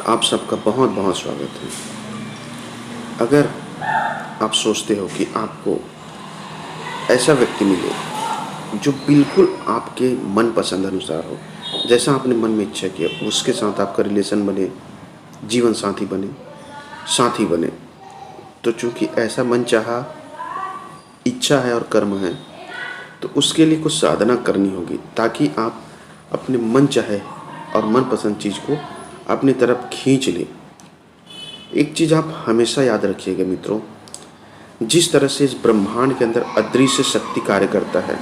आप सबका बहुत बहुत स्वागत है। अगर आप सोचते हो कि आपको ऐसा व्यक्ति मिले जो बिल्कुल आपके मनपसंद अनुसार हो, जैसा आपने मन में इच्छा किया उसके साथ आपका रिलेशन बने, जीवन साथी बने, तो चूँकि ऐसा मन चाहा इच्छा है और कर्म है, तो उसके लिए कुछ साधना करनी होगी ताकि आप अपने मन चाहे और मनपसंद चीज़ को अपनी तरफ खींच लें। एक चीज़ आप हमेशा याद रखिएगा मित्रों, जिस तरह से इस ब्रह्मांड के अंदर अदृश्य शक्ति कार्य करता है,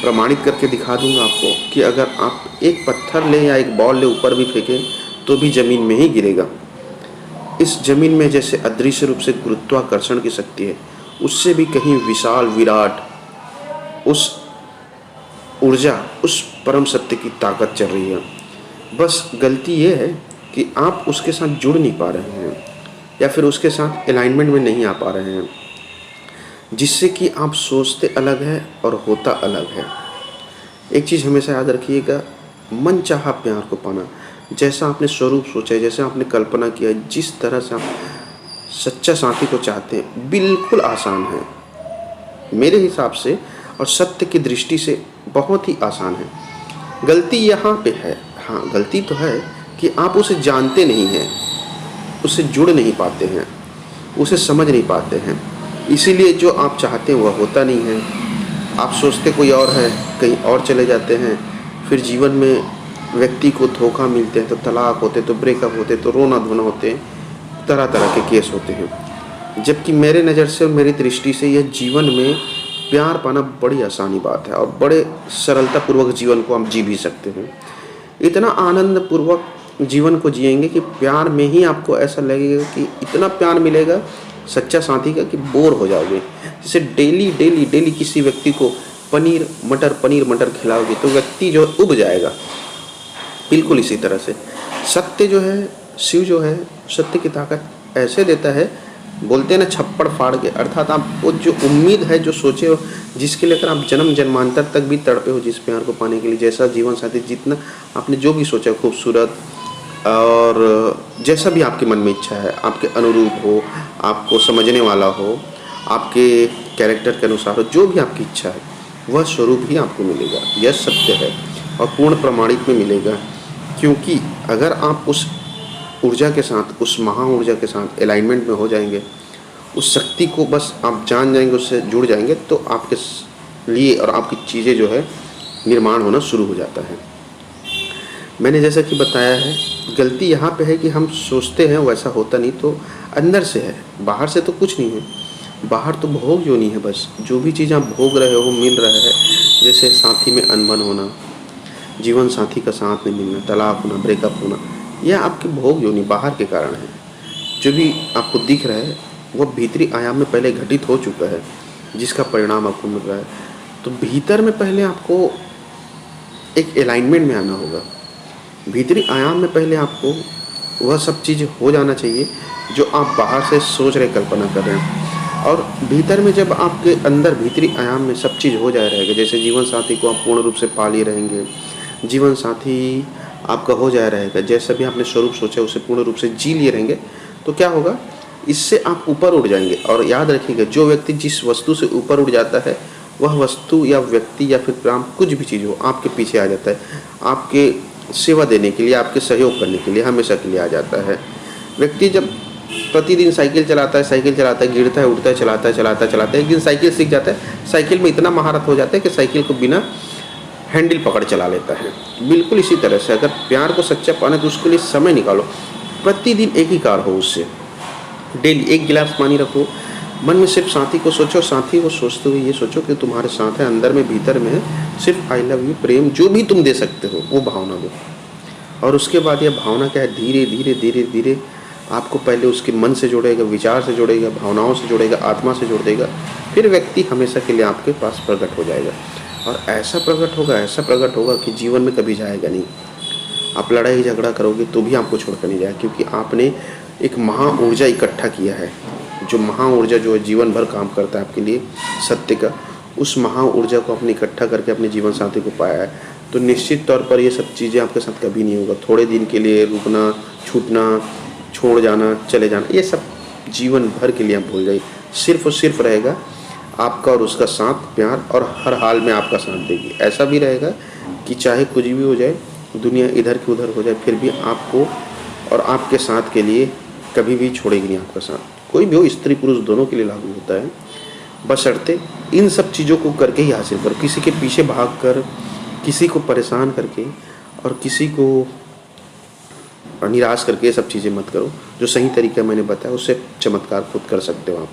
प्रमाणित करके दिखा दूंगा आपको कि अगर आप एक पत्थर ले या एक बॉल ले ऊपर भी फेंकें तो भी ज़मीन में ही गिरेगा। इस ज़मीन में जैसे अदृश्य रूप से गुरुत्वाकर्षण की शक्ति है, उससे भी कहीं विशाल विराट उस ऊर्जा, उस परम सत्य की ताकत चल रही है। बस गलती ये है कि आप उसके साथ जुड़ नहीं पा रहे हैं या फिर उसके साथ अलाइनमेंट में नहीं आ पा रहे हैं, जिससे कि आप सोचते अलग है और होता अलग है। एक चीज़ हमेशा याद रखिएगा, मन चाहा प्यार को पाना, जैसा आपने स्वरूप सोचा है, जैसे आपने कल्पना किया है, जिस तरह से आप सच्चा साथी को चाहते हैं, बिल्कुल आसान है मेरे हिसाब से और सत्य की दृष्टि से बहुत ही आसान है। गलती यहाँ पे है, हाँ गलती तो है कि आप उसे जानते नहीं हैं, उससे जुड़ नहीं पाते हैं, उसे समझ नहीं पाते हैं, इसीलिए जो आप चाहते हैं वह होता नहीं है। आप सोचते कोई और है, कहीं और चले जाते हैं, फिर जीवन में व्यक्ति को धोखा मिलते हैं, तो तलाक होते, तो ब्रेकअप होते, तो रोना धोना होते हैं, तरह तरह के केस होते हैं। जबकि मेरे नज़र से और मेरी दृष्टि से यह जीवन में प्यार पाना बड़ी आसानी बात है और बड़े सरलतापूर्वक जीवन को हम जी भी सकते हैं। इतना आनंदपूर्वक जीवन को जिएंगे कि प्यार में ही आपको ऐसा लगेगा कि इतना प्यार मिलेगा सच्चा साथी का कि बोर हो जाओगे। जैसे डेली डेली डेली किसी व्यक्ति को पनीर मटर खिलाओगे तो व्यक्ति जो उब जाएगा। बिल्कुल इसी तरह से सत्य जो है, शिव जो है, सत्य की ताकत ऐसे देता है, बोलते हैं ना छप्पड़ फाड़ के, अर्थात आपको जो उम्मीद है, जो सोचे हो, जिसके लिए आप जन्म जन्मांतर तक भी तड़पे हो, जिस प्यार को पाने के लिए, जैसा जीवन साथी, जितना आपने जो भी सोचा खूबसूरत और जैसा भी आपके मन में इच्छा है, आपके अनुरूप हो, आपको समझने वाला हो, आपके कैरेक्टर के अनुसार हो, जो भी आपकी इच्छा है वह स्वरूप ही आपको मिलेगा। यह सत्य है और पूर्ण प्रमाणित में मिलेगा। क्योंकि अगर आप उस ऊर्जा के साथ, उस महा ऊर्जा के साथ अलाइनमेंट में हो जाएंगे, उस शक्ति को बस आप जान जाएंगे, उससे जुड़ जाएंगे, तो आपके लिए और आपकी चीज़ें जो है निर्माण होना शुरू हो जाता है। मैंने जैसा कि बताया है, गलती यहाँ पे है कि हम सोचते हैं वैसा होता नहीं, तो अंदर से है, बाहर से तो कुछ नहीं है। बाहर तो भोग योनि है, बस जो भी चीज़ आप भोग रहे हो मिल रहा है, जैसे साथी में अनबन होना, जीवन साथी का साथ नहीं मिलना, तलाक होना, ब्रेकअप होना, यह आपके भोग योनि बाहर के कारण है। जो भी आपको दिख रहा है वह भीतरी आयाम में पहले घटित हो चुका है, जिसका परिणाम आपको मिल रहा है। तो भीतर में पहले आपको एक अलाइनमेंट में आना होगा। भीतरी आयाम में पहले आपको वह सब चीज़ हो जाना चाहिए जो आप बाहर से सोच रहे, कल्पना कर रहे हैं। और भीतर में जब आपके अंदर भीतरी आयाम में सब चीज़ हो जाए रहेगा, जैसे जीवन साथी को आप पूर्ण रूप से पा लिए रहेंगे, जीवन साथी आपका हो जाए रहेगा, जैसा भी आपने स्वरूप सोचा उसे पूर्ण रूप से जी लिए रहेंगे, तो क्या होगा, इससे आप ऊपर उठ जाएंगे। और याद रखिएगा, जो व्यक्ति जिस वस्तु से ऊपर उठ जाता है, वह वस्तु या व्यक्ति या फिर प्राण, कुछ भी चीज़ हो, आपके पीछे आ जाता है, आपके सेवा देने के लिए, आपके सहयोग करने के लिए हमेशा के लिए आ जाता है। व्यक्ति जब प्रतिदिन साइकिल चलाता है, गिरता है, उठता है, चलाता है, एक दिन साइकिल सीख जाता है, साइकिल में इतना महारत हो जाता है कि साइकिल को बिना हैंडल पकड़ चला लेता है। बिल्कुल इसी तरह से अगर प्यार को सच्चा पाना तो उसके लिए समय निकालो, प्रतिदिन एक ही कार हो, उससे डेली एक गिलास पानी रखो, मन में सिर्फ साथी को सोचो, साथी को सोचते हुए ये सोचो कि तुम्हारे साथ है, अंदर में, भीतर में है, सिर्फ आई लव यू, प्रेम जो भी तुम दे सकते हो वो भावना दो। और उसके बाद यह भावना क्या है, धीरे धीरे धीरे धीरे आपको पहले उसके मन से जोड़ेगा, विचार से जोड़ेगा, भावनाओं से जोड़ेगा, आत्मा से जोड़ देगा, फिर व्यक्ति हमेशा के लिए आपके पास प्रकट हो जाएगा। और ऐसा प्रकट होगा कि जीवन में कभी जाएगा नहीं। आप लड़ाई झगड़ा करोगे तो भी आपको छोड़कर नहीं जाएगा, क्योंकि आपने एक महा ऊर्जा इकट्ठा किया है। जो महा ऊर्जा जो जीवन भर काम करता है आपके लिए, सत्य का, उस महा ऊर्जा को आपने इकट्ठा करके अपने जीवन साथी को पाया है, तो निश्चित तौर पर ये सब चीज़ें आपके साथ कभी नहीं होगा। थोड़े दिन के लिए रुकना, छूटना, छोड़ जाना, चले जाना, ये सब जीवन भर के लिए आप भूल जाइए। सिर्फ़ और सिर्फ रहेगा आपका और उसका साथ, प्यार, और हर हाल में आपका साथ देगी। ऐसा भी रहेगा कि चाहे कुछ भी हो जाए, दुनिया इधर की उधर हो जाए, फिर भी आपको और आपके साथ के लिए कभी भी छोड़ेगी नहीं आपका साथ। कोई भी हो, स्त्री पुरुष दोनों के लिए लागू होता है। बशर्ते इन सब चीज़ों को करके ही हासिल करो। किसी के पीछे भाग कर, किसी को परेशान करके और किसी को निराश करके ये सब चीज़ें मत करो। जो सही तरीका मैंने बताया, उससे चमत्कार खुद कर सकते हो आप।